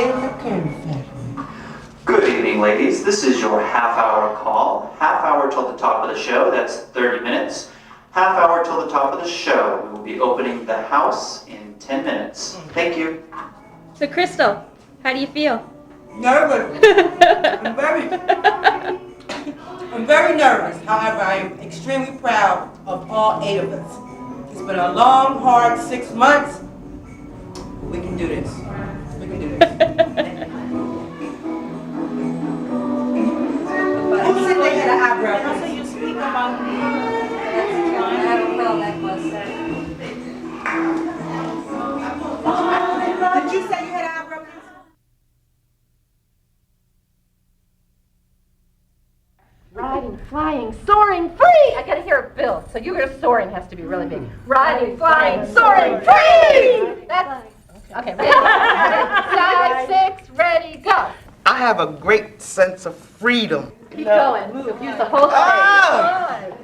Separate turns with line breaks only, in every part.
in the Kern family.
Good evening, ladies. This is your half-hour call. Half hour till the top of the show, that's 30 minutes. Half hour till the top of the show. We will be opening the house in 10 minutes. Thank you.
So, Crystal, how do you feel?
Nervous. I'm very nervous. However, I am extremely proud of all 8 of us. It's been a long, hard 6 months. We can do this. We can do this. Who said they had an eyebrow?
So you speak about me.
I don't know that was
Did you say you had an eyebrow?
riding, flying, soaring, free! I gotta hear it build, so your soaring has to be really big. Riding, flying, soaring, free! That's... Okay, ready? 5, 6, ready, go!
I have a great sense of freedom.
Keep going. Move. Use the whole stage.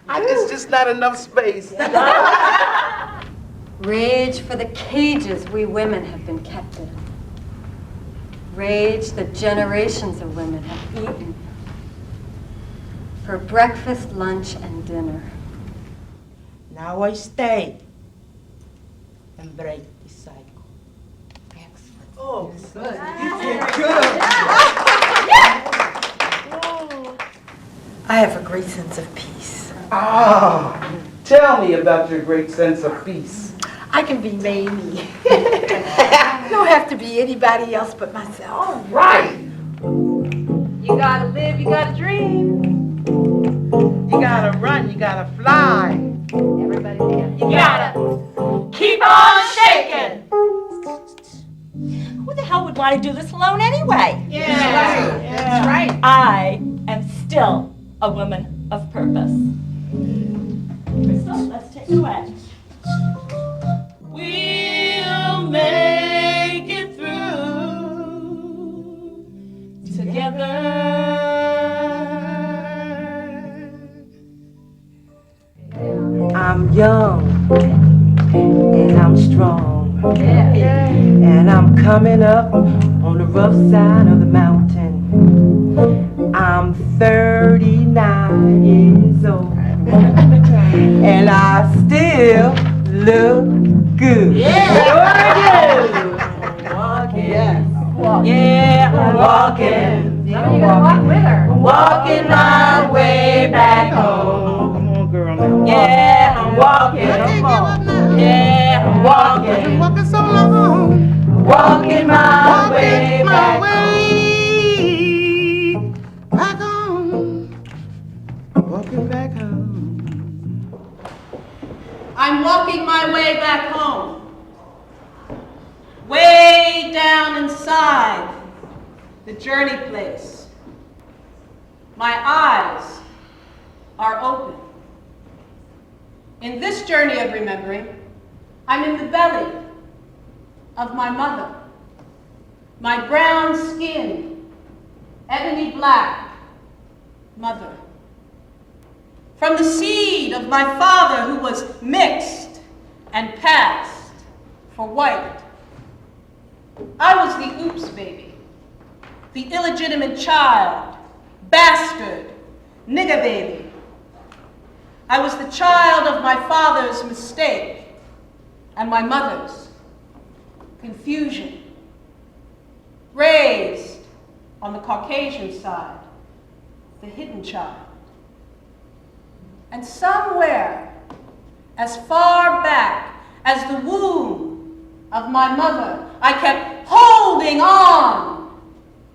It's just not enough space.
Rage for the cages we women have been kept in. Rage that generations of women have eaten. For breakfast, lunch, and dinner.
Now I stay and break the cycle. Excellent. Oh, good. You did good.
I have a great sense of peace.
Oh, tell me about your great sense of peace.
I can be Mamie. Don't have to be anybody else but myself.
All right.
You gotta live, you gotta dream.
You gotta run, you gotta fly.
Everybody together.
You gotta keep on shaking. Who the hell would want to do this alone anyway?
Yeah.
That's right. I am still a woman of purpose. Crystal, let's take it away. We'll make it through together.
I'm young and I'm strong, and I'm coming up on the rough side of the mountain. I'm 39 years old and I still look good. Walking. Yeah, I'm walking.
Now you gotta walk with her.
Walking my way back home.
Come on, girl. Now.
Yeah, I'm walking. Yeah, I'm walking.
Walking so long.
Walking my way back
home. Walking back home.
I'm walking my way back home. Way down inside the journey place. My eyes are open. In this journey of remembering, I'm in the belly of my mother. My brown skinned, ebony black mother. From the seed of my father who was mixed and passed for white. I was the oops baby, the illegitimate child, bastard, nigger baby. I was the child of my father's mistake and my mother's confusion. Raised on the Caucasian side, the hidden child. And somewhere, as far back as the womb of my mother, I kept holding on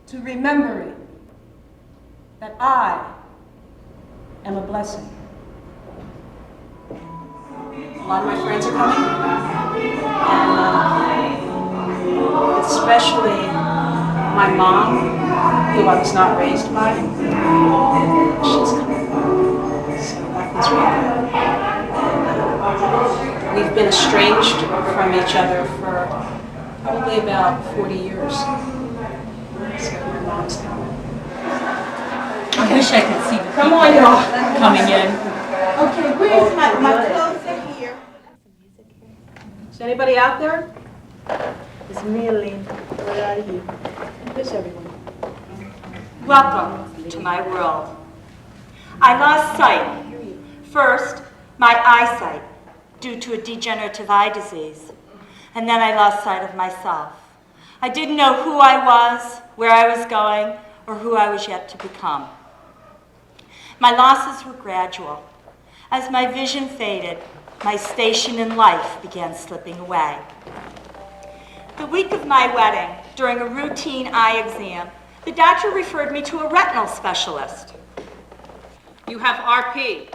to remembering that I am a blessing. A lot of my friends are coming, and especially my mom, who I was not raised by, she's coming. So that was really good. We've been estranged from each other for probably about 40 years. So my mom's coming. I wish I could see the
Come on, y'all.
coming in.
Okay, where's my clothes in here?
Is anybody out there?
It's me, Aline. Where are you? Where's everyone?
Welcome to my world. I lost sight. First, my eyesight due to a degenerative eye disease. And then I lost sight of myself. I didn't know who I was, where I was going, or who I was yet to become. My losses were gradual. As my vision faded, my station in life began slipping away. The week of my wedding, during a routine eye exam, the doctor referred me to a retinal specialist.
You have RP.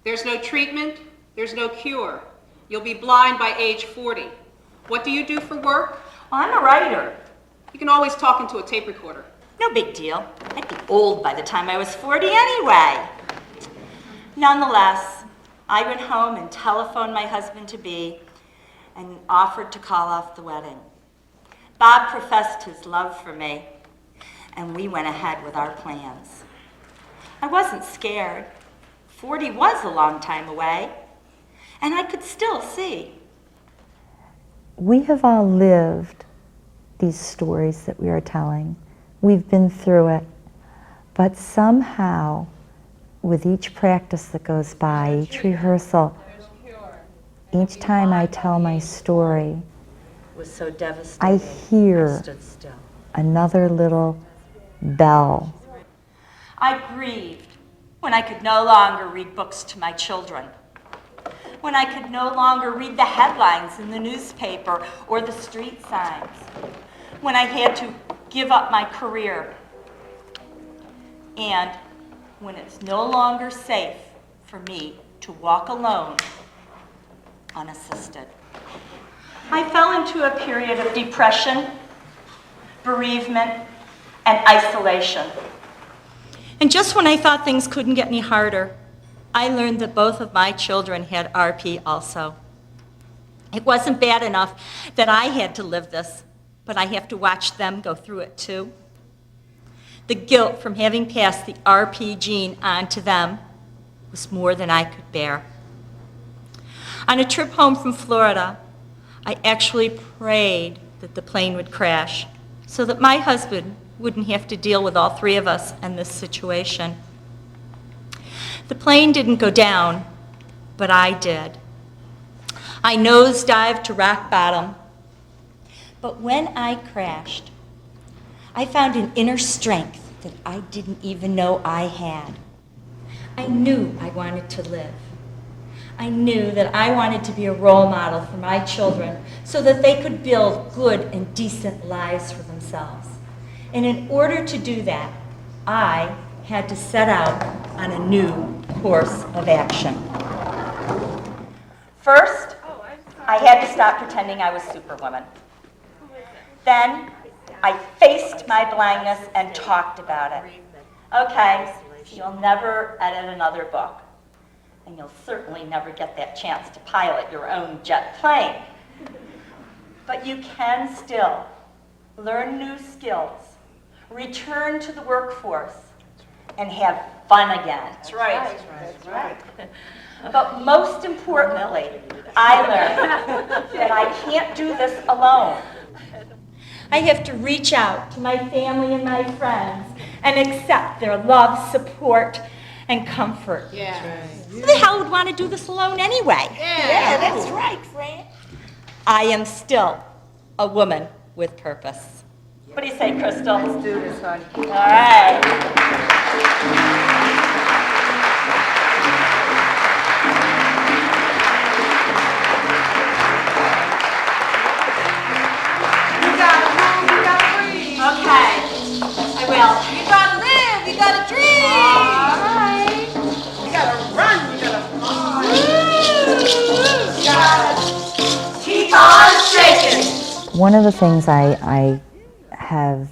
There's no treatment, there's no cure. You'll be blind by age 40. What do you do for work?
I'm a writer.
You can always talk into a tape recorder.
No big deal. I'd be old by the time I was 40 anyway. Nonetheless, I went home and telephoned my husband-to-be and offered to call off the wedding. Bob professed his love for me, and we went ahead with our plans. I wasn't scared. 40 was a long time away, and I could still see.
We have all lived these stories that we are telling. We've been through it, but somehow, with each practice that goes by, each rehearsal, each time I tell my story,
It was so devastating.
I hear
I stood still.
another little bell.
I grieved when I could no longer read books to my children, when I could no longer read the headlines in the newspaper or the street signs, when I had to give up my career, and when it's no longer safe for me to walk alone, unassisted. I fell into a period of depression, bereavement, and isolation. And just when I thought things couldn't get any harder, I learned that both of my children had RP also. It wasn't bad enough that I had to live this, but I have to watch them go through it too. The guilt from having passed the RP gene on to them was more than I could bear. On a trip home from Florida, I actually prayed that the plane would crash so that my husband wouldn't have to deal with all three of us in this situation. The plane didn't go down, but I did. I nosedived to rock bottom, but when I crashed, I found an inner strength that I didn't even know I had. I knew I wanted to live. I knew that I wanted to be a role model for my children so that they could build good and decent lives for themselves. And in order to do that, I had to set out on a new course of action. First, I had to stop pretending I was Superwoman. Then, I faced my blindness and talked about it. Okay, you'll never edit another book, and you'll certainly never get that chance to pilot your own jet plane. But you can still learn new skills, return to the workforce, and have fun again.
That's right.
That's right.
But most importantly, I learned that I can't do this alone. I have to reach out to my family and my friends and accept their love, support, and comfort.
Yeah.
Who the hell would want to do this alone anyway?
Yeah.
That's right, Fran. I am still a woman with purpose. What do you say, Crystal?
Let's do this, honey.
All right. Okay, I will.
You gotta live, you gotta dream.
All right.
You gotta run, you gotta
Keep on shaking.
One of the things I have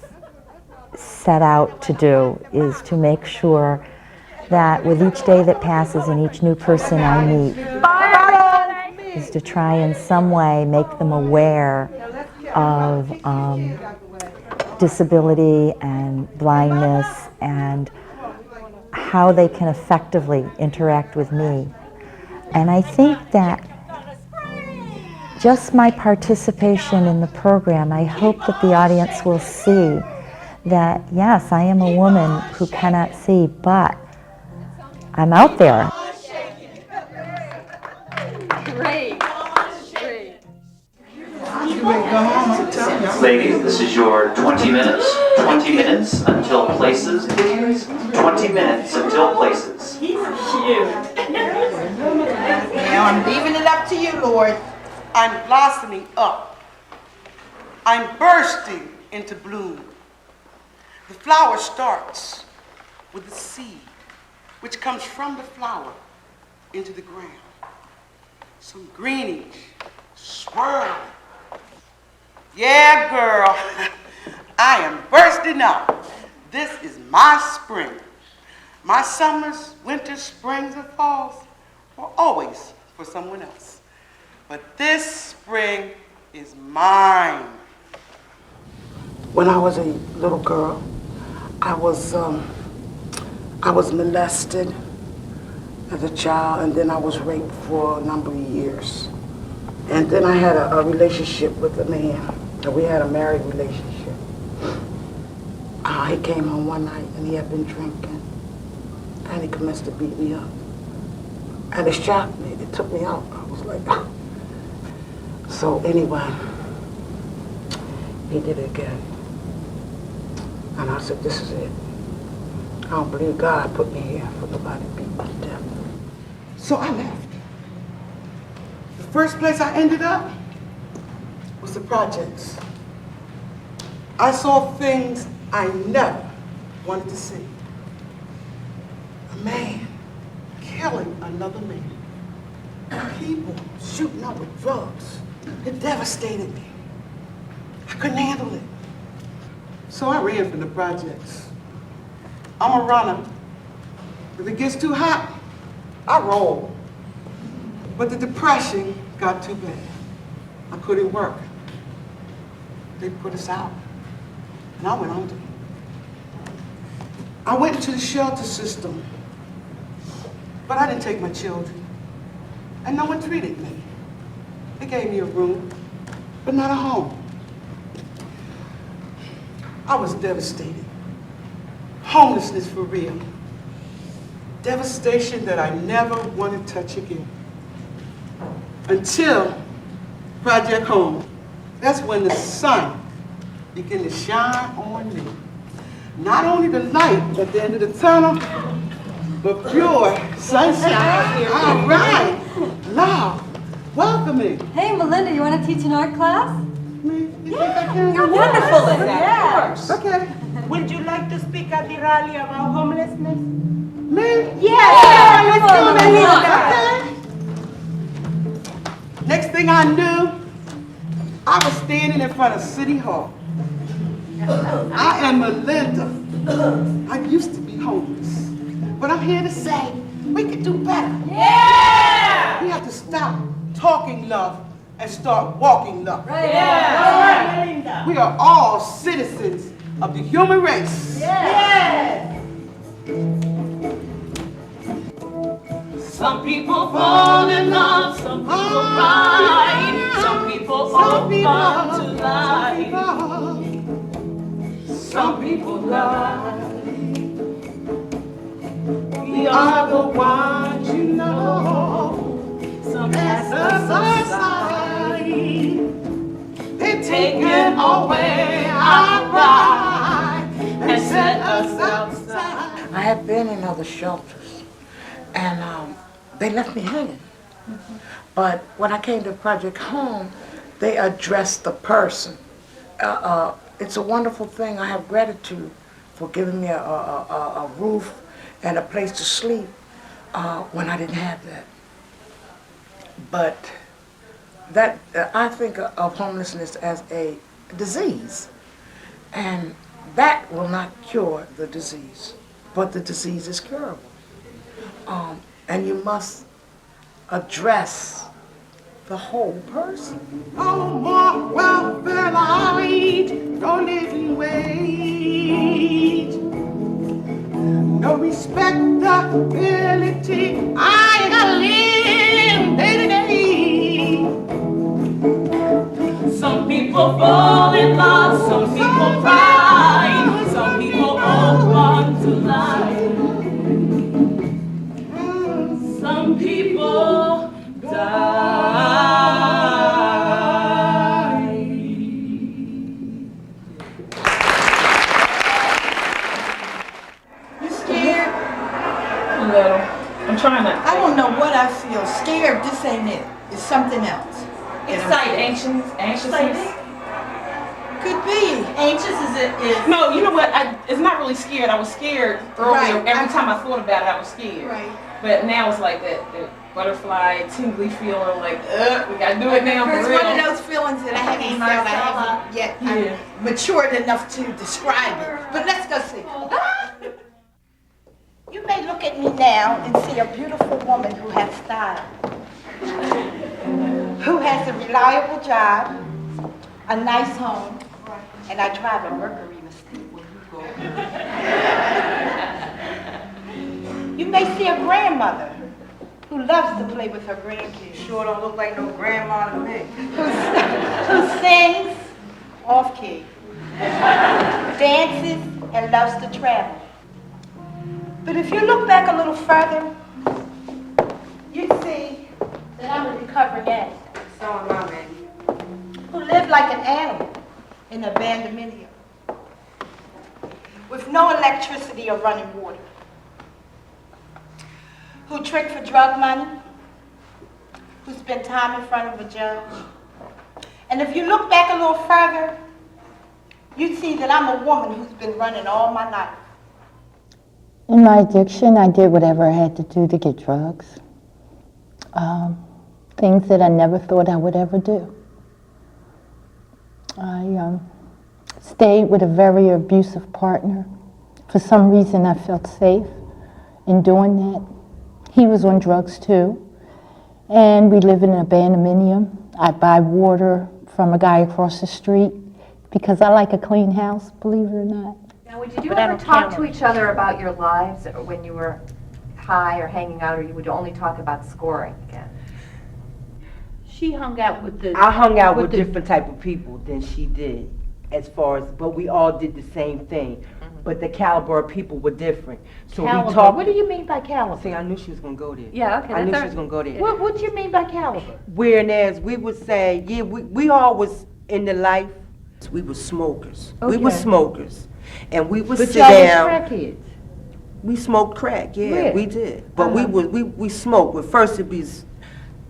set out to do is to make sure that with each day that passes and each new person I meet, is to try in some way make them aware of disability and blindness and how they can effectively interact with me. And I think that just my participation in the program, I hope that the audience will see that, yes, I am a woman who cannot see, but I'm out there.
Great.
Ladies, this is your 20 minutes. 20 minutes until places, please. 20 minutes until places.
Now I'm leaving it up to you, Lord. I'm blossoming up. I'm bursting into bloom. The flower starts with the seed, which comes from the flower into the ground. Some greenish, swirl. Yeah, girl, I am bursting up. This is my spring. My summers, winters, springs, and falls were always for someone else. But this spring is mine. When I was a little girl, I was molested as a child, and then I was raped for a number of years. And then I had a relationship with a man. We had a married relationship. He came home one night and he had been drinking, and he commenced to beat me up. And it shocked me. It took me out. I was like, So anyway, he did it again. And I said, this is it. I don't believe God put me here for nobody to beat me to death. So I left. The first place I ended up was the projects. I saw things I never wanted to see. A man killing another man. People shooting up with drugs. It devastated me. I couldn't handle it. So I ran from the projects. I'm a runner. If it gets too hot, I roll. But the depression got too bad. I couldn't work. They put us out. And I went under. I went into the shelter system. But I didn't take my children. And no one treated me. They gave me a room, but not a home. I was devastated. Homelessness for real. Devastation that I never want to touch again. Until Project Home. That's when the sun began to shine on me. Not only the light at the end of the tunnel, but pure sunshine. All right. Love. Welcoming.
Hey, Melinda, you want to teach an art class?
Me? You think I can?
You're wonderful at that.
Yes. Okay.
Would you like to speak at the rally about homelessness?
Me?
Yeah,
let's
come on,
do
Melinda.
it. Okay. Next thing I knew, I was standing in front of City Hall. I am Melinda. I used to be homeless, but I'm here to say we can do better.
Yeah!
We have to stop talking love and start walking love.
Yeah! Melinda.
We are all citizens of the human race.
Yeah!
Some people fall in love, some people cry, some people open to life, some people lie. We are the ones you know, some pass us aside. They've taken away our pride and set us outside.
I have been in other shelters, and they left me hanging. But when I came to Project Home, they addressed the person. It's a wonderful thing. I have gratitude for giving me a roof and a place to sleep when I didn't have that. But that I think of homelessness as a disease, and that will not cure the disease, but the disease is curable. And you must address the whole person. No more welfare light, no living wage, no respectability. I gotta live day to day.
fall in love, some people cry, some people open to life. Some people die.
You scared?
A little. I'm trying not to.
I don't know what I feel. Scared, this ain't it. It's something else.
Excited. Anxiousness.
Could be.
Anxious is no, you know what? It's not really scared. I was scared earlier.
Right.
Every time I thought about it, I was scared.
Right.
But now it's like that butterfly, tingly feeling like, we gotta do it now for
It's
real.
one of those feelings that I haven't felt. I haven't yet I'm matured enough to describe it. But let's go see. You may look at me now and see a beautiful woman who has style, who has a reliable job, a nice home, and I drive a Mercury Mystique when you go. You may see a grandmother who loves to play with her grandkids.
Sure don't look like no grandma to me.
Who sings off-key, dances, and loves to travel. But if you look back a little further, you see that I'm a recovering addict.
So am I, baby.
Who lived like an animal in an abandonment with no electricity or running water. Who tricked for drug money, who spent time in front of a judge. And if you look back a little further, you see that I'm a woman who's been running all my life.
In my addiction, I did whatever I had to do to get drugs. Things that I never thought I would ever do. I stayed with a very abusive partner. For some reason, I felt safe in doing that. He was on drugs too. And we live in an abandonment. I buy water from a guy across the street because I like a clean house, believe it or not.
Now, would you ever talk to each other about your lives when you were high or hanging out, or you would only talk about scoring again?
She hung out with the...
I hung out with different type of people than she did, as far as, but we all did the same thing. But the caliber of people were different. So
Caliber.
we talked.
What do you mean by caliber?
See, I knew she was gonna go there.
Yeah, okay.
I knew she was gonna go there.
What do you mean by caliber?
Whereas we would say, yeah, we all was in the life. We were smokers. We were smokers, and we would sit down.
But y'all was crackheads.
We smoked crack, yeah,
Really?
we did. But we smoked. But first it was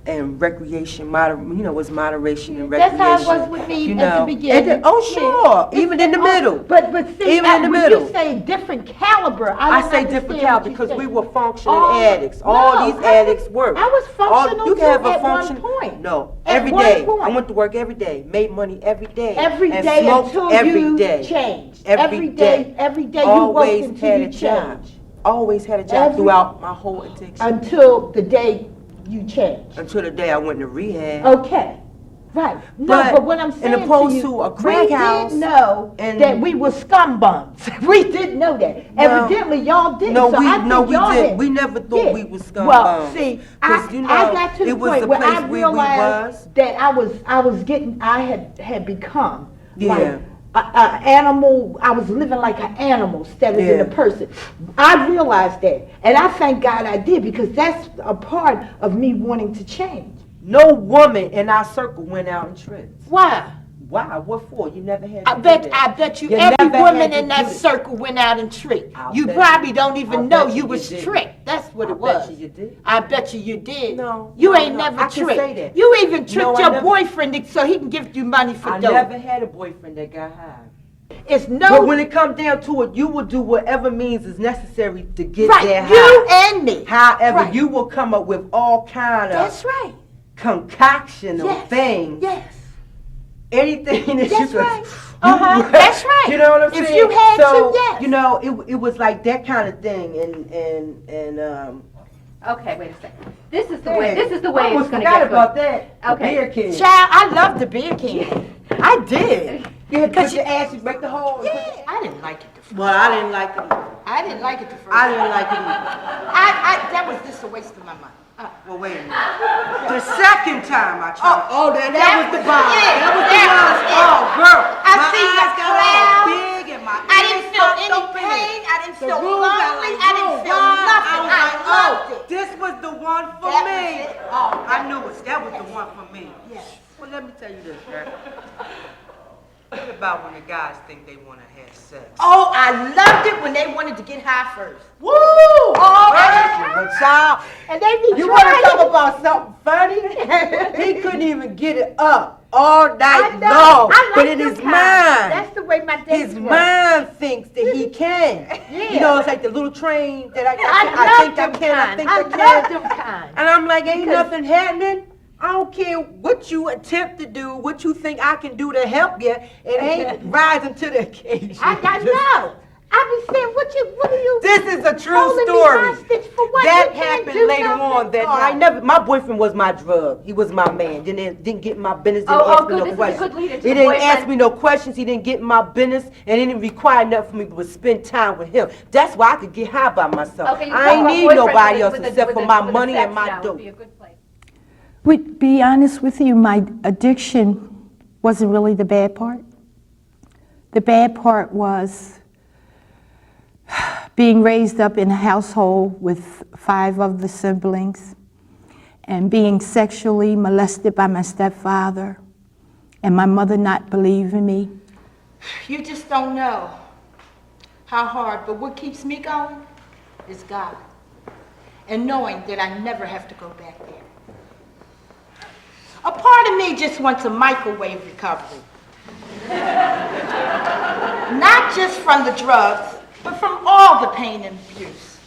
recreation, was moderation and recreation.
That's how it was with me at the beginning.
Sure, even in the middle.
But see,
even in the middle.
When you say different caliber,
I say different caliber because we were functioning addicts. All these addicts work.
I was functional
you can have a
at
function.
one point.
No,
At
every
one
day.
point.
I went to work every day, made money every day.
Every
and
day
smoked
until
every
you
day.
changed.
Every day.
Every day you
Always
worked until
had
you
a job.
changed.
Always had a job throughout my whole addiction.
Until the day you changed.
Until the day I went to rehab.
Okay. Right. No, but what I'm saying
in opposed
to you,
to a crack house,
we did know that we were scumbums. We didn't know that. Evidently, y'all didn't.
No,
so
we
I think
no, we
y'all
did.
had-
We never thought
Yeah.
we was scumbums.
Well, see, I got to the
it was
point
the
where
place
I
we
realized that I had become
Yeah.
like an animal. I was living like an animal instead of than a person. I realized that, and I thank God I did, because that's a part of me wanting to change.
No woman in our circle went out and tripped.
Why?
Why? What for? You never had.
I bet you every
never
woman
had
in
to
that
do it.
circle went out and tricked. You
bet
probably
you-
don't even
I'll
know
bet
you
you
was
did.
tricked. That's what it
I bet
was.
you did.
I bet you did.
No,
You
no,
ain't
no.
never
I can
tricked.
say that.
You even tricked
No, I
your
never-
boyfriend so he can give you money for
I
dope.
never had a boyfriend that got high.
It's no.
But when it comes down to it, you will do whatever means is necessary to get
Right,
there
you
high.
and me.
However,
Right.
you will come up with all kind of
That's right.
concoction of
Yes.
things.
Yes.
Anything that you
That's
could.
right. That's right.
You know what I'm
If
saying?
you had
so,
to, yes.
You know, it was like that kind of thing, and
Okay, wait a second. This is the way it's going to
forgot
get
about
good.
that. The
Okay.
beer can.
Child, I love the beer can. I did.
You had to put your ass, you make the hole.
Yeah, I didn't like it the first.
Well, I didn't like it either.
I didn't like it the first.
I didn't like it either.
That was just a waste of my money.
Well, wait a minute. The second time I tried. Oh, that was the bomb. That was the one. Oh, girl.
I see the
eyes got all
clouds.
big and my
I didn't
ears
feel
popped
any
open and
pain. I didn't
the
feel
room got
lonely.
like
I didn't
real
feel
wide.
nothing.
I was like,
loved it.
this was the one for
That
me.
was it. Oh,
I knew it. That was the one for me.
Yes.
Well, let me tell you this, girl. What about when the guys think they want to have sex?
Oh, I loved it when they wanted to get high first.
Woo! Oh,
But child,
and they be
you want to
trying.
talk about something funny? He couldn't even get it up all
I
night
know.
long.
I
But
like
in
them
his
kind.
mind,
That's the way my days
his
were.
mind thinks that he can.
Yeah.
You know, it's like the little train that I
love
think I
them
can, I
kind.
think
I
I
love
can.
them kind.
And I'm like, ain't
Because-
nothing happening. I don't care what you attempt to do, what you think I can do to help you. It ain't rising to the occasion.
I know. I be saying, what are you?
This is a true
holding me
story.
hostage for what?
That
You can't
happened
do
later
nothing?
on that
All
night.
right.
My boyfriend was my drug. He was my man. Didn't get my business. Didn't
Oh,
ask me
good.
no
This is a
questions.
good lead-in to
He
the
didn't
boyfriend.
ask me no questions. He didn't get in my business, and it didn't require nothing for me but spend time with him. That's why I could get high by myself.
Okay, you
I
talk
ain't
about
need
boyfriend
nobody
with
else
the-
except
with
for
the-
my
with the
money
sex
and my
now would
dope.
be a good place.
To be honest with you, my addiction wasn't really the bad part. The bad part was being raised up in a household with 5 of the siblings and being sexually molested by my stepfather and my mother not believing me.
You just don't know how hard, but what keeps me going is God. And knowing that I never have to go back there. A part of me just wants a microwave recovery. Not just from the drugs, but from all the pain and abuse.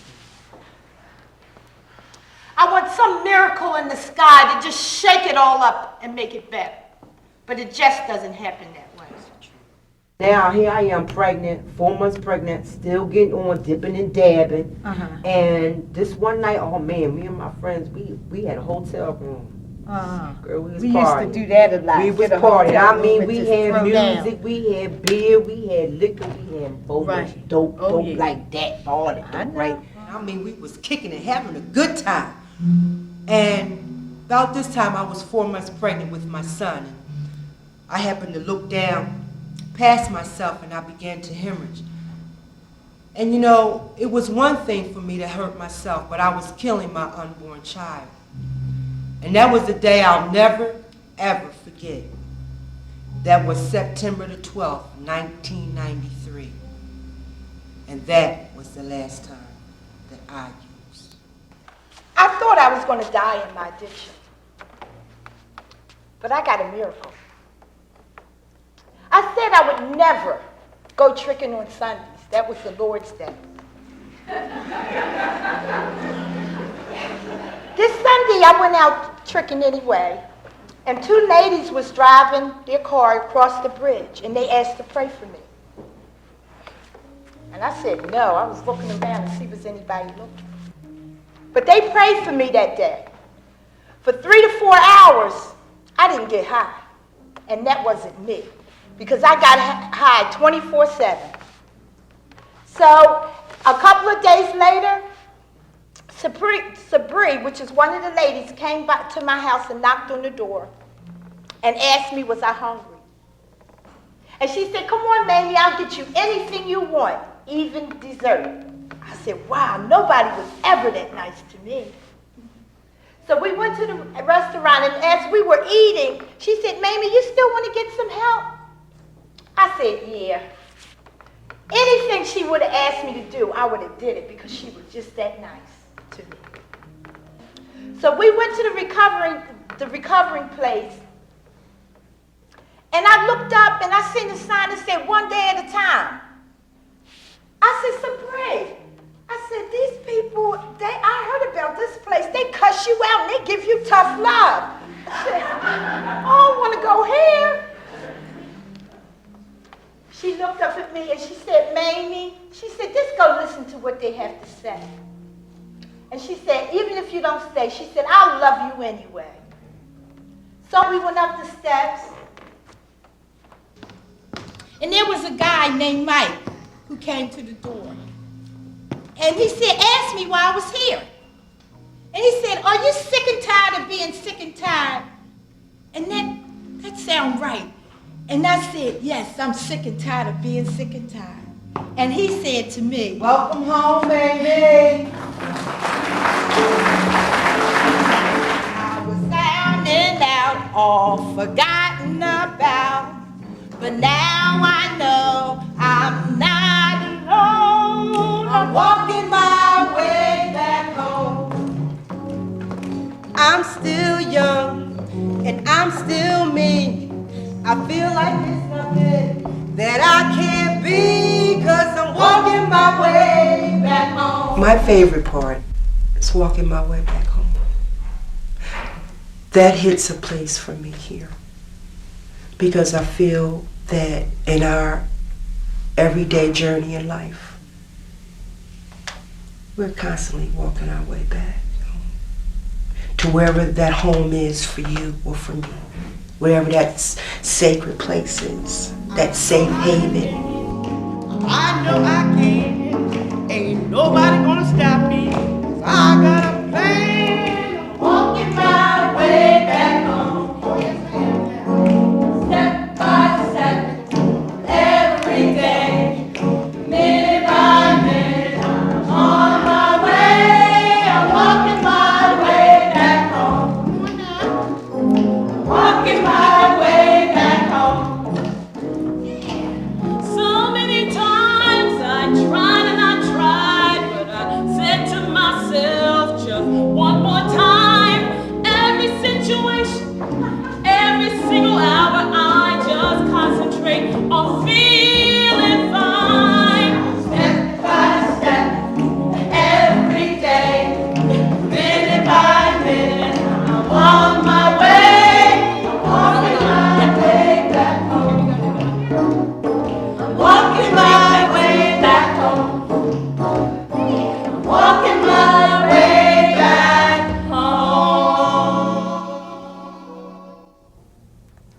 I want some miracle in the sky to just shake it all up and make it better. But it just doesn't happen that way.
Now here I am pregnant, 4 months pregnant, still getting on, dipping and dabbing. And this one night, oh man, me and my friends, we had a hotel room. Girl, we was
We used to
partying.
do that a lot.
We was
Get a
partying.
hotel
I
room
mean,
and
we
just
had
throw
music,
down.
we had beer, we had liquor, we had so much
Right.
dope,
Oh,
dope
yeah.
like that, all the
I
dope,
know.
right? I mean, we was kicking and having a good time. And about this time, I was 4 months pregnant with my son. I happened to look down past myself and I began to hemorrhage. And you know, it was one thing for me to hurt myself, but I was killing my unborn child. And that was the day I'll never, ever forget. That was September the 12th, 1993. And that was the last time that I used.
I thought I was going to die in my addiction. But I got a miracle. I said I would never go tricking on Sundays. That was the Lord's Day. This Sunday I went out tricking anyway, and 2 ladies was driving their car across the bridge, and they asked to pray for me. And I said no. I was looking around to see if there was anybody looking. But they prayed for me that day. For 3 to 4 hours, I didn't get high. And that wasn't me, because I got high 24/7. So a couple of days later, Sabri, which is one of the ladies, came back to my house and knocked on the door and asked me, was I hungry? And she said, come on, Mamie, I'll get you anything you want, even dessert. I said, wow, nobody was ever that nice to me. So we went to the restaurant, and as we were eating, she said, Mamie, you still want to get some help? I said, yeah. Anything she would have asked me to do, I would have did it, because she was just that nice to me. So we went to the recovering place, and I looked up and I seen a sign that said 1 day at a time. I said, Sabri, I said, these people, I heard about this place. They cuss you out and they give you tough love. I said, I don't want to go here. She looked up at me and she said, Mamie, she said, just go listen to what they have to say. And she said, even if you don't stay, she said, I'll love you anyway. So we went up the steps, and there was a guy named Mike who came to the door. And he said, ask me why I was here.
And he said, are you sick and tired of being sick and tired? And that sound right. And I said, yes, I'm sick and tired of being sick and tired. And he said to me,
Welcome home, baby.
I was down and out, all forgotten about. But now I know I'm not alone.
I'm walking my way back home. I'm still young and I'm still me. I feel like there's nothing that I can't be, 'cause I'm walking my way back home. My favorite part is walking my way back home. That hits a place for me here, because I feel that in our everyday journey in life, we're constantly walking our way back home, to wherever that home is for you or for me, wherever that sacred place is, that safe haven.
I know I can. Ain't nobody gonna stop me. I got a plan. Walking my way back home. Step by step, every day, minute by minute, I'm on my way. I'm walking my way back home. Walking my way back home. So many times I tried and I tried, but I said to myself just one more time. Every situation, every single hour, I just concentrate on feeling fine. Step by step, every day, minute by minute, I'm on my way. I'm walking my way back home. Walking my way back home. Walking my way back home.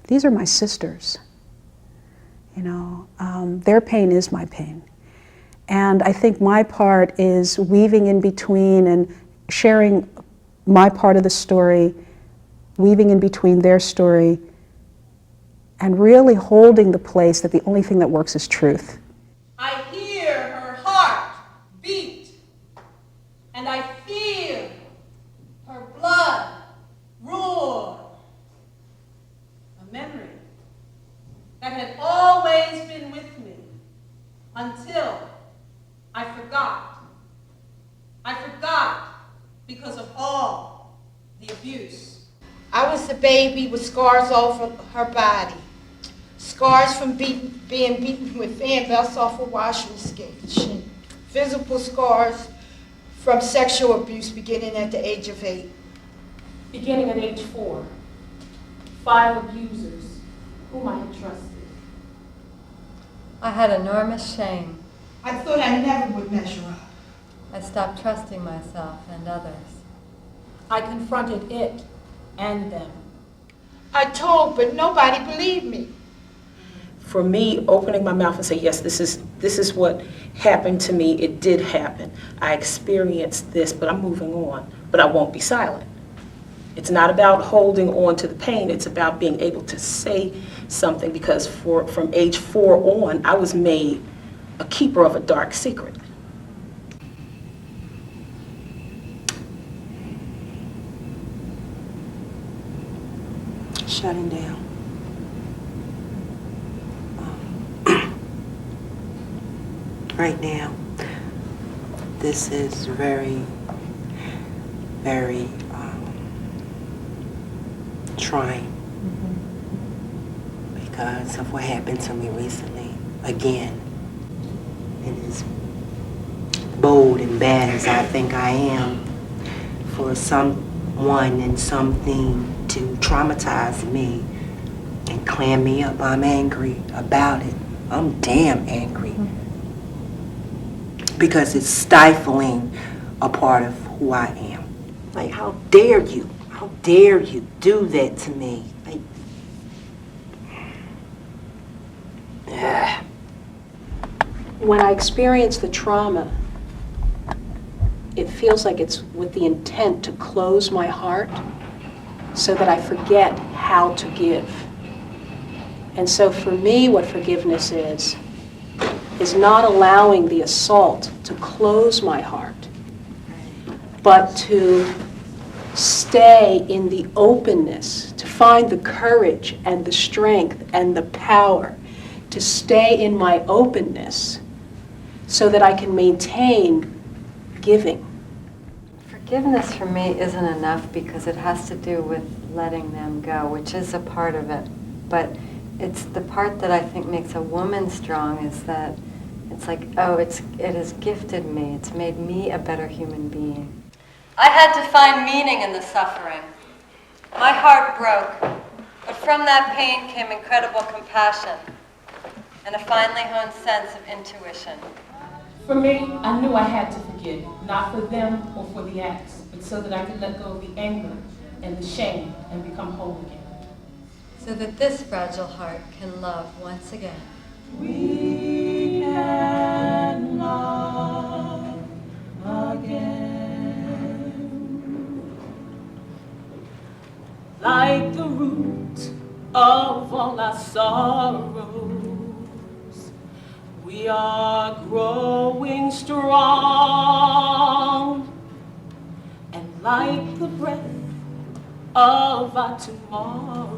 These are my sisters. You know, their pain is my pain. And I think my part is weaving in between and sharing my part of the story, weaving in between their story, and really holding the place that the only thing that works is truth.
I hear her heart beat, and I feel her blood roar. A memory that had always been with me until I forgot. I forgot because of all the abuse.
I was the baby with scars all over her body. Scars from being beaten with fan belts off a washing machine. Visible scars from sexual abuse beginning at the age of 8.
Beginning at age 4, 5 abusers whom I had trusted.
I had enormous shame.
I thought I never would measure up.
I stopped trusting myself and others.
I confronted it and them.
I told, but nobody believed me.
For me, opening my mouth and say, yes, this is what happened to me. It did happen. I experienced this, but I'm moving on. But I won't be silent. It's not about holding on to the pain. It's about being able to say something, because from age 4 on, I was made a keeper of a dark secret.
Shutting down. Right now, this is very, very trying, because of what happened to me recently. Again, and as bold and bad as I think I am, for someone and something to traumatize me and clam me up, I'm angry about it. I'm damn angry. Because it's stifling a part of who I am. Like, how dare you? How dare you do that to me? Like,
When I experienced the trauma, it feels like it's with the intent to close my heart so that I forget how to give. And so for me, what forgiveness is not allowing the assault to close my heart, but to stay in the openness, to find the courage and the strength and the power to stay in my openness so that I can maintain giving.
Forgiveness for me isn't enough because it has to do with letting them go, which is a part of it. But it's the part that I think makes a woman strong is that it's like, oh, it has gifted me. It's made me a better human being. I had to find meaning in the suffering. My heart broke, but from that pain came incredible compassion and a finely honed sense of intuition.
For me, I knew I had to forgive, not for them or for the acts, but so that I could let go of the anger and the shame and become whole again.
So that this fragile heart can love once again.
We can love again. Like the root of all our sorrows, we are growing strong. And like the breath of our tomorrows,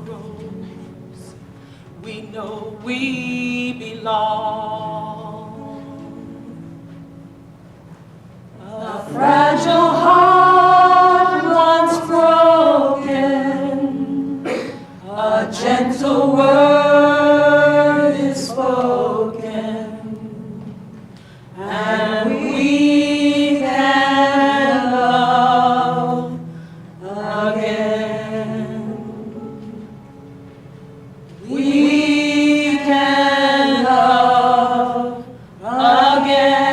we know we belong. A fragile heart once broken, a gentle word is spoken, and we can love again. We can love again.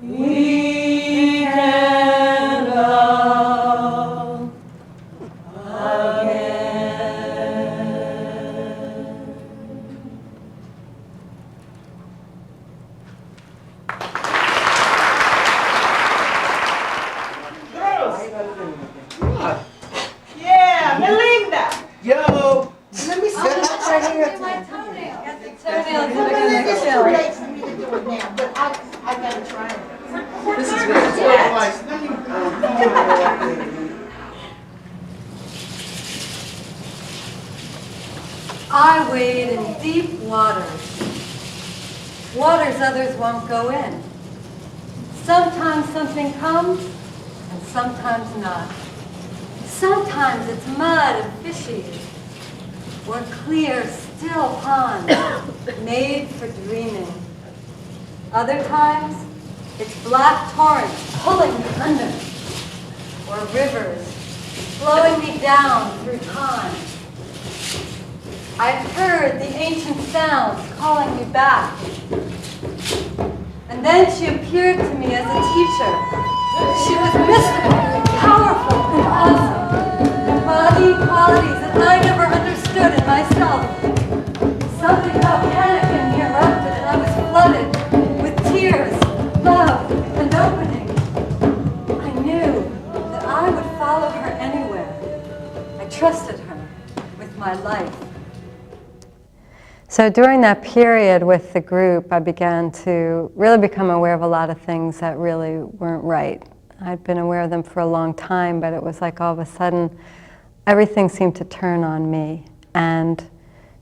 We can love again.
Yeah, Melinda.
Yo!
Let me sit right here.
Toenails
For me to do it now, but I gotta try it.
This is really nice.
I wade in deep waters, waters others won't go in. Sometimes something comes, and sometimes not. Sometimes it's mud and fishy, or clear, still ponds made for dreaming. Other times, it's black torrents pulling me under, or rivers flowing me down through time. I've heard the ancient sounds calling me back. And then she appeared to me as a teacher. She was mystical, powerful, and awesome. Embodied qualities that I never understood in myself. Something volcanic in me erupted, and I was flooded with tears, love, and opening. I knew that I would follow her anywhere. I trusted her with my life. So during that period with the group, I began to really become aware of a lot of things that really weren't right. I'd been aware of them for a long time, but it was like all of a sudden, everything seemed to turn on me. And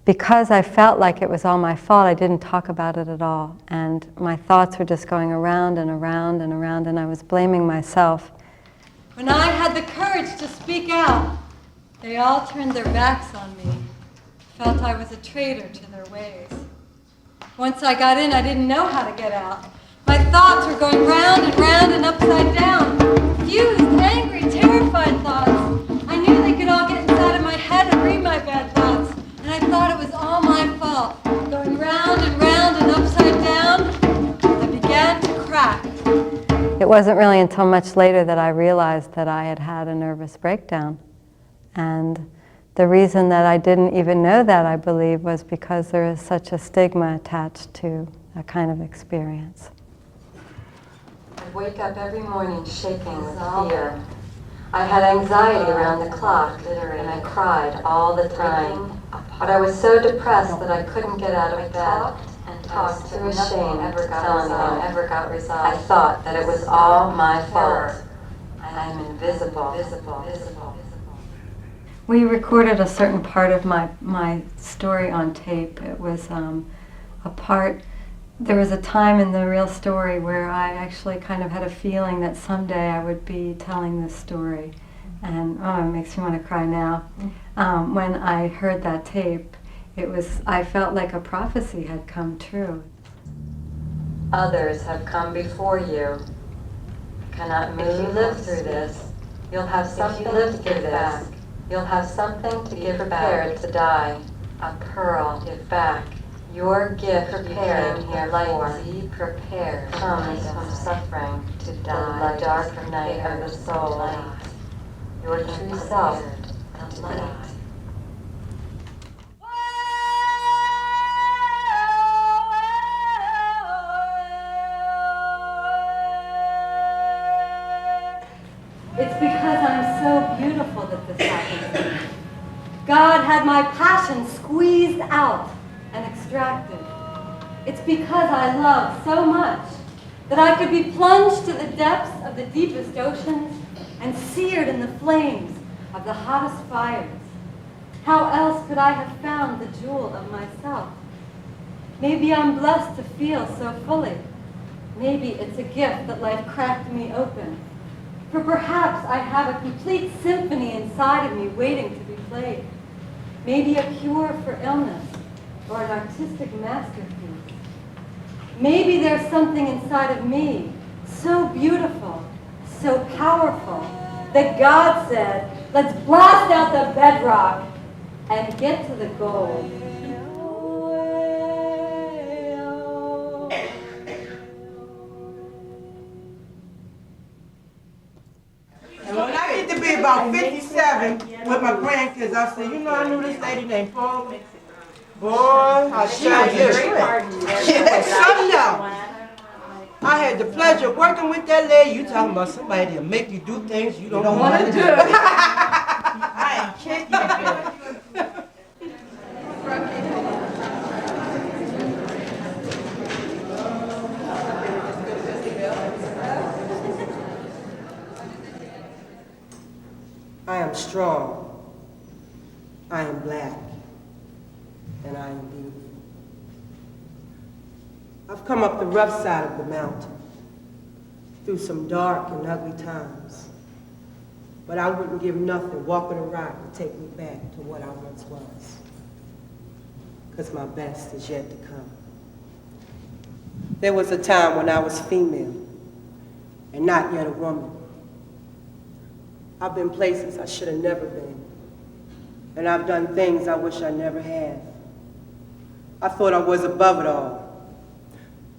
because I felt like it was all my fault, I didn't talk about it at all. And my thoughts were just going around and around and around, and I was blaming myself. When I had the courage to speak out, they all turned their backs on me. Felt I was a traitor to their ways. Once I got in, I didn't know how to get out. My thoughts were going round and upside down. Confused, angry, terrified thoughts. I knew they could all get inside of my head and read my bad thoughts. And I thought it was all my fault. Going round and upside down, I began to crack. It wasn't really until much later that I realized that I had had a nervous breakdown. And the reason that I didn't even know that, I believe, was because there is such a stigma attached to that kind of experience.
I'd wake up every morning shaking with fear. I had anxiety around the clock, and I cried all the time. But I was so depressed that I couldn't get out of bed. I was too ashamed to tell anyone ever got resolved. I thought that it was all my fault. I'm invisible.
We recorded a certain part of my story on tape. It was a part, there was a time in the real story where I actually kind of had a feeling that someday I would be telling this story. And it makes me want to cry now. When I heard that tape, I felt like a prophecy had come true.
Others have come before you. Cannot move. If you live through this, you'll have something to give back. You'll have something to give prepared to die. A pearl, give back. Your gift prepared here for. Be prepared. Comes from suffering to die. The dark night of the soul. Your true self to light.
It's because I'm so beautiful that this happens to me. God had my passion squeezed out and extracted. It's because I love so much that I could be plunged to the depths of the deepest oceans and seared in the flames of the hottest fires. How else could I have found the jewel of myself? Maybe I'm blessed to feel so fully. Maybe it's a gift that life cracked me open. For perhaps I have a complete symphony inside of me waiting to be played. Maybe a cure for illness or an artistic masterpiece. Maybe there's something inside of me so beautiful, so powerful, that God said, let's blast out the bedrock and get to the gold.
And when I get to be about 57 with my grandkids, I say, you know, I knew this lady named Paul. Boy, I sure did. Something else. I had the pleasure of working with that lady. You talking about somebody that'll make you do things you don't want to do. I ain't kidding you. I am strong, I am black, and I am beautiful. I've come up the rough side of the mountain, through some dark and ugly times, but I wouldn't give nothing walking a rock to take me back to what I once was, because my best is yet to come. There was a time when I was female, and not yet a woman. I've been places I should have never been. And I've done things I wish I never had. I thought I was above it all.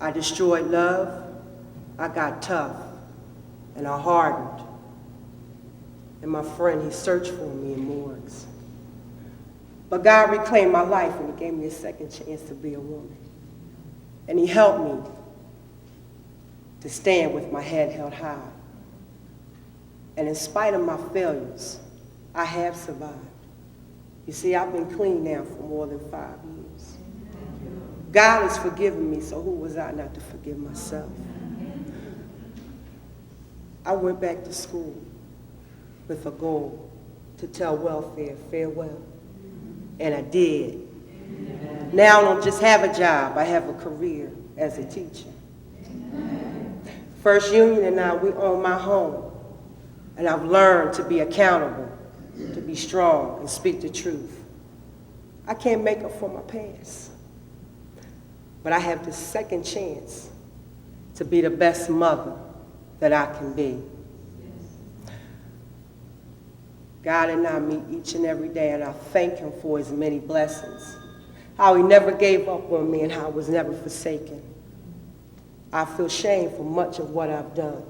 I destroyed love, I got tough, and I hardened. And my friend, he searched for me in morgues. But God reclaimed my life and he gave me a second chance to be a woman. And he helped me to stand with my head held high. And in spite of my failures, I have survived. You see, I've been clean now for more than 5 years. God has forgiven me, so who was I not to forgive myself? I went back to school with a goal to tell welfare farewell, and I did. Now I don't just have a job, I have a career as a teacher. First Union and I, we own my home. And I've learned to be accountable, to be strong, and speak the truth. I can't make up for my past. But I have the second chance to be the best mother that I can be. God and I meet each and every day, and I thank him for his many blessings. How he never gave up on me and how I was never forsaken. I feel shame for much of what I've done.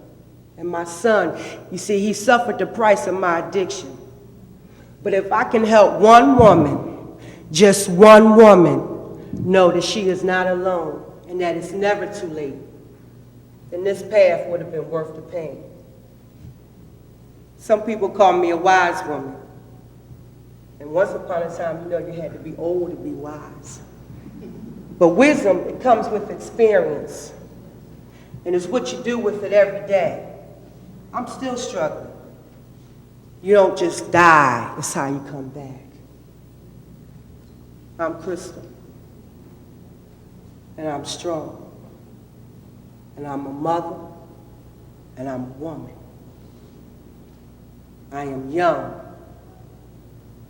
And my son, you see, he suffered the price of my addiction. But if I can help one woman, just one woman, know that she is not alone
and that it's never too late, then this path would have been worth the pain. Some people call me a wise woman. And once upon a time, you know, you had to be old to be wise. But wisdom, it comes with experience. And it's what you do with it every day. I'm still struggling. You don't just die, it's how you come back. I'm Crystal. And I'm strong. And I'm a mother. And I'm a woman. I am young.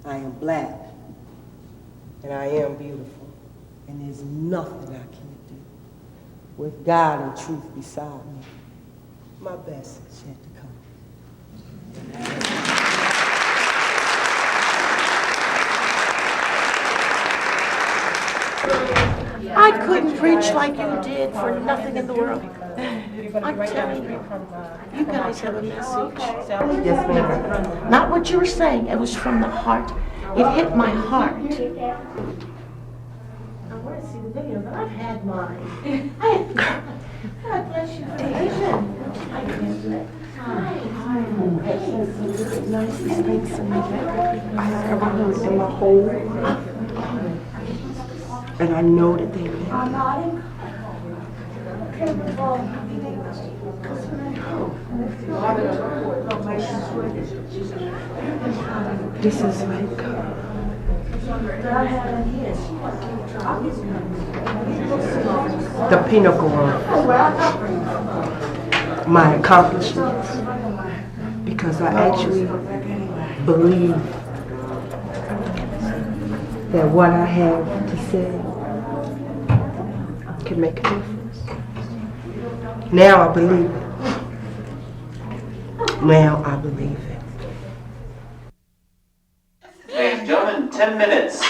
I am black. And I am beautiful. And there's nothing I can't do. With God and truth beside me, my best is yet to come.
I couldn't preach like you did for nothing in the world. I'm telling you, you guys have a message.
Yes, ma'am.
Not what you were saying, it was from the heart. It hit my heart. I want to see the video, but I've had mine. God bless you. I can't let. Nicest things in my I've ever heard in my whole life.
And I know that they will. This is like the pinnacle of my accomplishments, because I actually believe that what I have to say can make a difference. Now I believe it. Now I believe it.
Ladies and gentlemen, 10 minutes. 10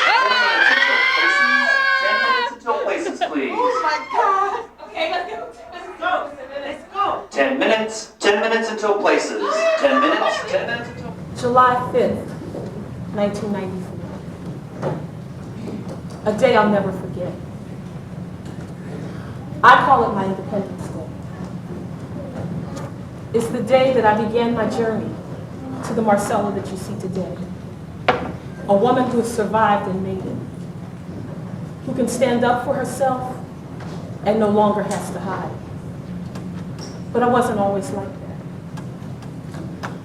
minutes until places, please.
Oh my God. Okay, let's go. Let's go.
10 minutes until places. 10 minutes until...
July 5th, 1994. A day I'll never forget. I call it my Independence Day. It's the day that I began my journey to the Marcella that you see today. A woman who has survived and made it. Who can stand up for herself and no longer has to hide. But I wasn't always like that.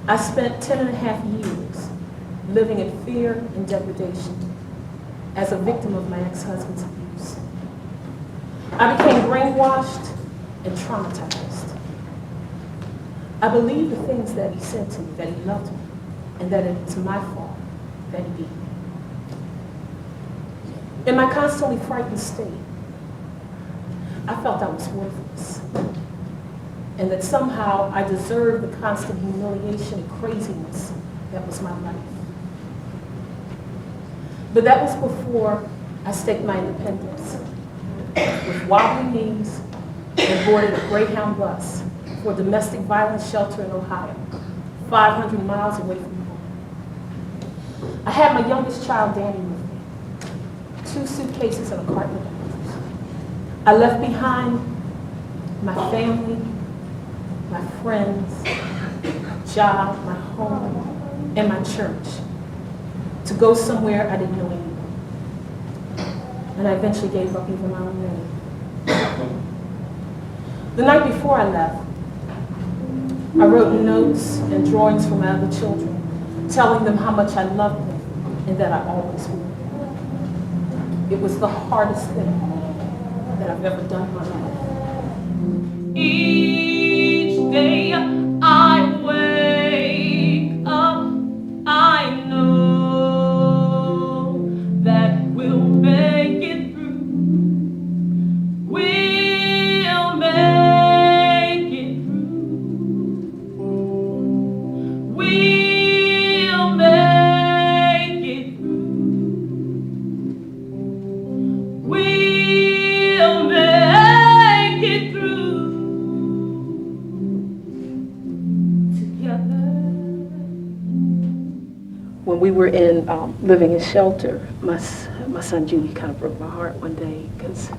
I spent 10.5 years living in fear and degradation as a victim of my ex-husband's abuse. I became brainwashed and traumatized. I believed the things that he said to me, that he loved me, and that it was my fault that he beat me. In my constantly frightened state, I felt I was worthless, and that somehow I deserved the constant humiliation and craziness that was my life. But that was before I staked my independence with wobbly knees and boarded a Greyhound bus for a domestic violence shelter in Ohio, 500 miles away from home. I had my youngest child, Danny, with me, 2 suitcases and a carton of apples. I left behind my family, my friends, job, my home, and my church to go somewhere I didn't know anyone. And I eventually gave up even my own name. The night before I left, I wrote notes and drawings for my other children, telling them how much I loved them and that I always would. It was the hardest thing that I've ever done in my life.
Each day I wake up, I know that we'll make it through. We'll make it through. We'll make it through. We'll make it through.
When we were in living in shelter, my son Judy kind of broke my heart one day because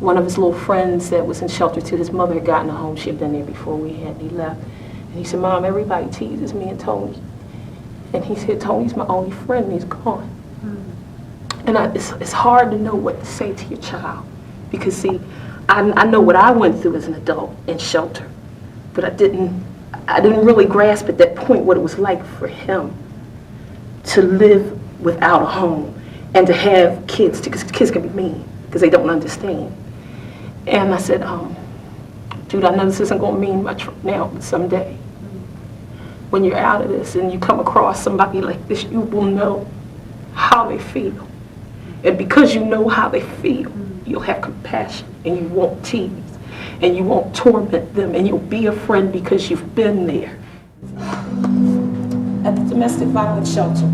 one of his little friends that was in shelter too, his mother had gotten a home. She had been there before we had, and he left. And he said, Mom, everybody teases me and Tony. And he said, Tony's my only friend, and he's gone. And it's hard to know what to say to your child. Because see, I know what I went through as an adult in shelter, but I didn't really grasp at that point what it was like for him to live without a home and to have kids, because kids can be mean because they don't understand. And I said, dude, I know this isn't going to mean much right now, but someday, when you're out of this and you come across somebody like this, you will know how they feel. And because you know how they feel, you'll have compassion and you won't tease and you won't torment them and you'll be a friend because you've been there. At the domestic violence shelter,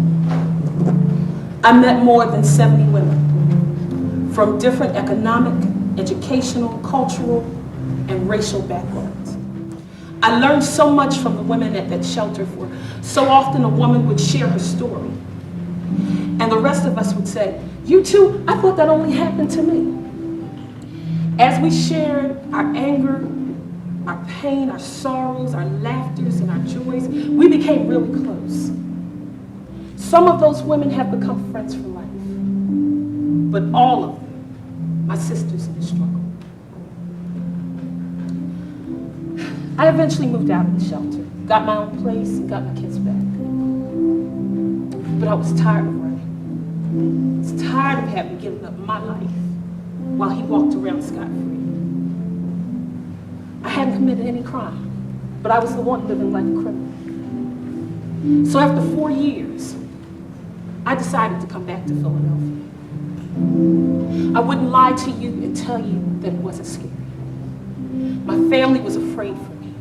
I met more than 70 women from different economic, educational, cultural, and racial backgrounds. I learned so much from the women at that shelter, for so often a woman would share her story. And the rest of us would say, you too, I thought that only happened to me. As we shared our anger, our pain, our sorrows, our laughters, and our joys, we became really close. Some of those women have become friends for life, but all of them, my sisters in the struggle. I eventually moved out of the shelter, got my own place, and got my kids back. But I was tired of running. I was tired of having given up my life while he walked around scot-free. I hadn't committed any crime, but I was the one living like a criminal. So after 4 years, I decided to come back to Philadelphia. I wouldn't lie to you and tell you that it wasn't scary. My family was afraid for me.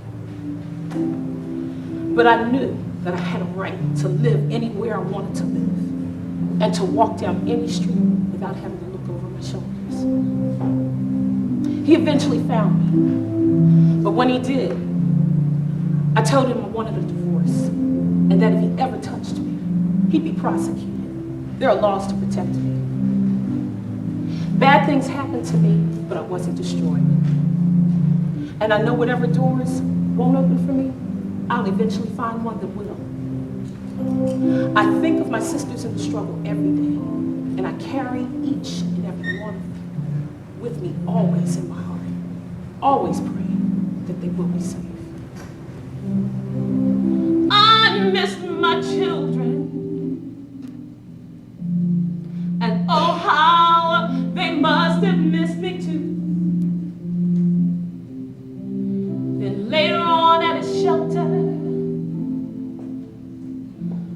But I knew that I had a right to live anywhere I wanted to live and to walk down any street without having to look over my shoulders. He eventually found me. But when he did, I told him I wanted a divorce and that if he ever touched me, he'd be prosecuted. There are laws to protect me. Bad things happened to me, but I wasn't destroyed. And I know whatever doors won't open for me, I'll eventually find one that will. I think of my sisters in the struggle every day, and I carry each and every one of them with me always in my heart, always praying that they will be safe.
I miss my children, and oh how they must have missed me too. Then later on at a shelter,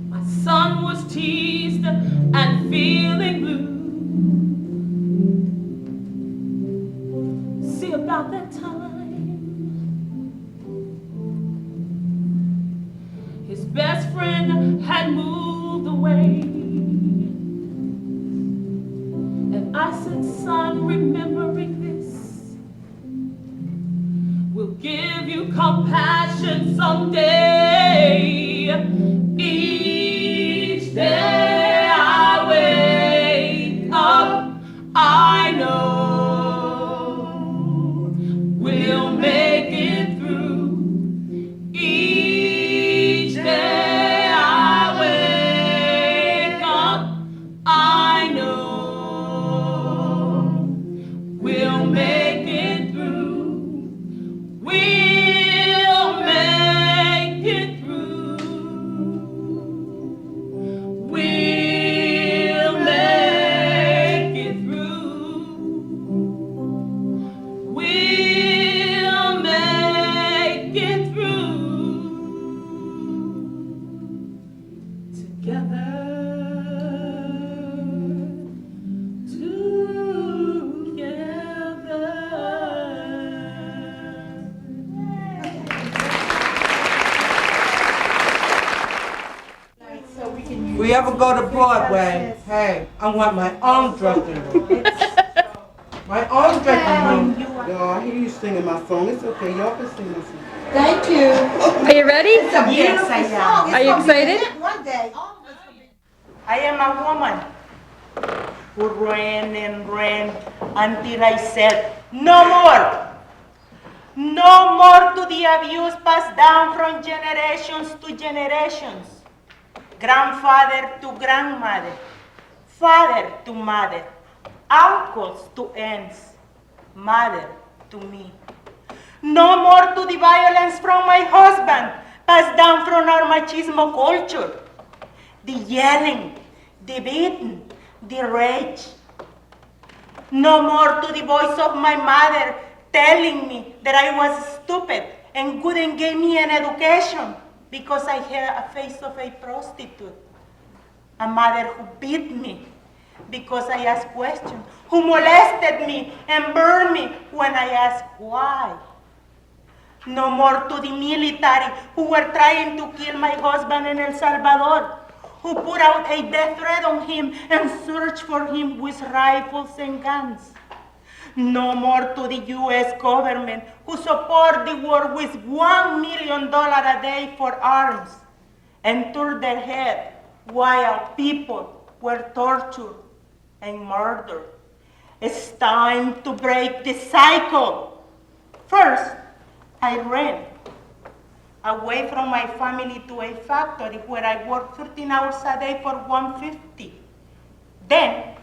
my son was teased and feeling blue. See, about that time, his best friend had moved away. And I said, son, remembering this will give you compassion someday. Each day I wake up, I know we'll make it through. Each day I wake up, I know we'll make it through. We'll make it through. We'll make it through. We'll make it through. Together.
If we ever go to Broadway, hey, I want my own dressing room. My own dressing room.
Y'all, I hear you singing my song. It's okay. Y'all can sing my song.
Thank you.
Are you ready?
It's a beautiful song.
Are you excited?
One day. I am a woman.
who ran and ran until I said, no more. No more to the abuse passed down from generations to generations. Grandfather to grandmother, father to mother, uncles to aunts, mother to me. No more to the violence from my husband, passed down from our machismo culture. The yelling, the beating, the rage. No more to the voice of my mother telling me that I was stupid and couldn't give me an education because I had a face of a prostitute. A mother who beat me because I asked questions, who molested me and burned me when I asked why. No more to the military who were trying to kill my husband in El Salvador, who put out a death threat on him and searched for him with rifles and guns. No more to the U.S. government who support the war with $1 million a day for arms and turned their head while people were tortured and murdered. It's time to break the cycle. First, I ran away from my family to a factory where I worked 13 hours a day for $150. Then,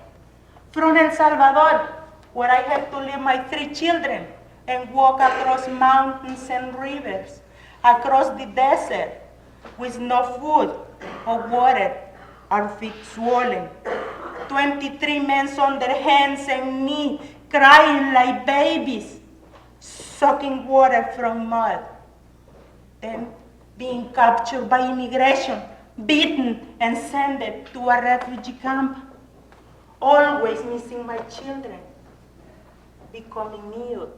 from El Salvador, where I had to leave my 3 children and walk across mountains and rivers, across the desert, with no food or water, our feet swollen. 23 men on their hands and knees, crying like babies, sucking water from mud. Then being captured by immigration, beaten and sent to a refugee camp. Always missing my children, becoming mute.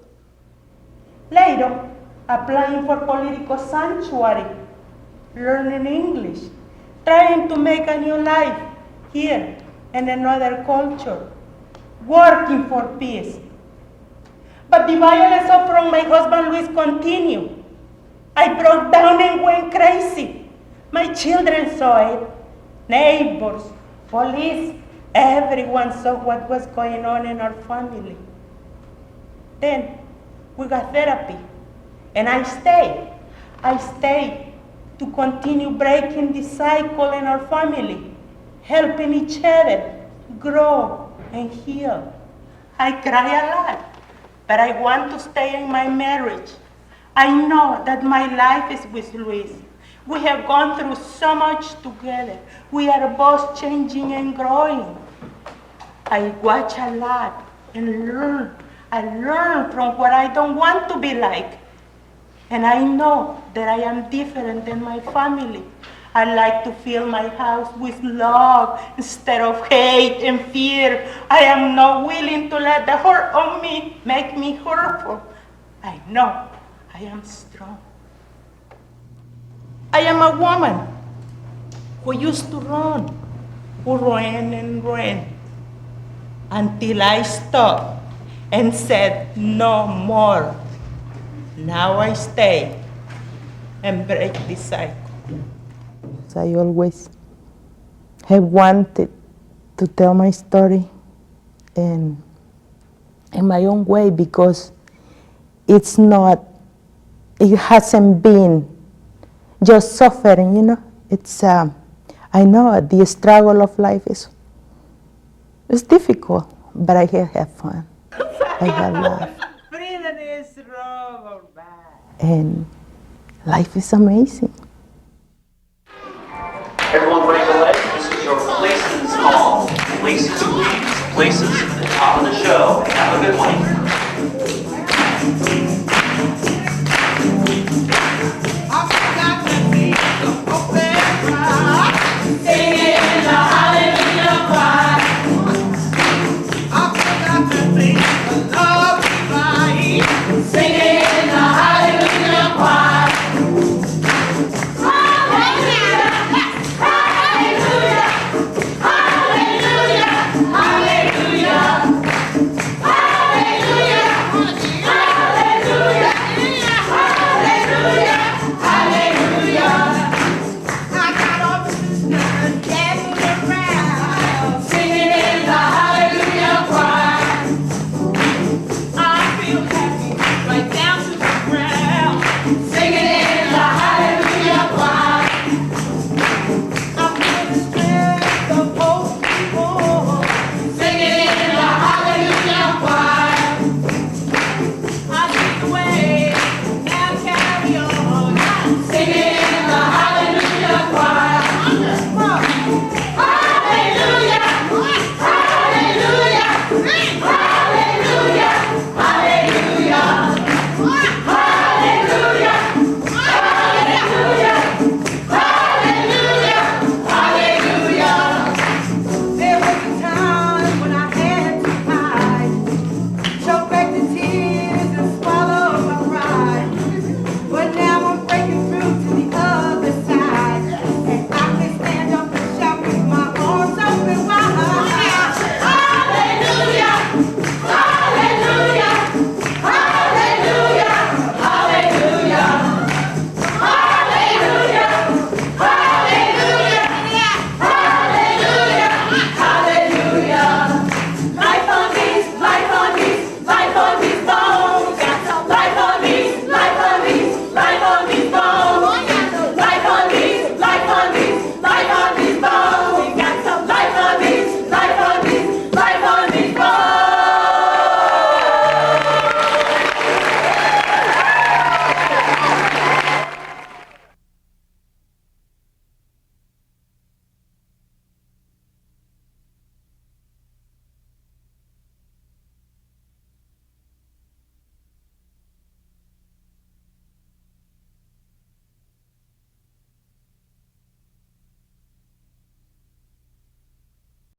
Later, applying for political sanctuary, learning English, trying to make a new life here in another culture, working for peace. But the violence from my husband Luis continued. I broke down and went crazy. My children saw it, neighbors, police, everyone saw what was going on in our family. Then we got therapy, and I stayed. I stayed to continue breaking the cycle in our family, helping each other grow and heal. I cry a lot, but I want to stay in my marriage. I know that my life is with Luis. We have gone through so much together. We are both changing and growing. I watch a lot and learn. I learn from what I don't want to be like. And I know that I am different than my family. I like to fill my house with love instead of hate and fear. I am not willing to let the hurt on me make me hurtful. I know I am strong. I am a woman who used to run, who ran and ran, until I stopped and said, no more. Now I stay and break the cycle.
I always have wanted to tell my story in my own way, because it hasn't been just suffering, you know. It's, I know the struggle of life is difficult, but I have fun. I have love.
Freedom is wrong or bad.
And life is amazing.
Everyone break a leg. This is your places call. Places, please. Places at the top of the show. Have a good one.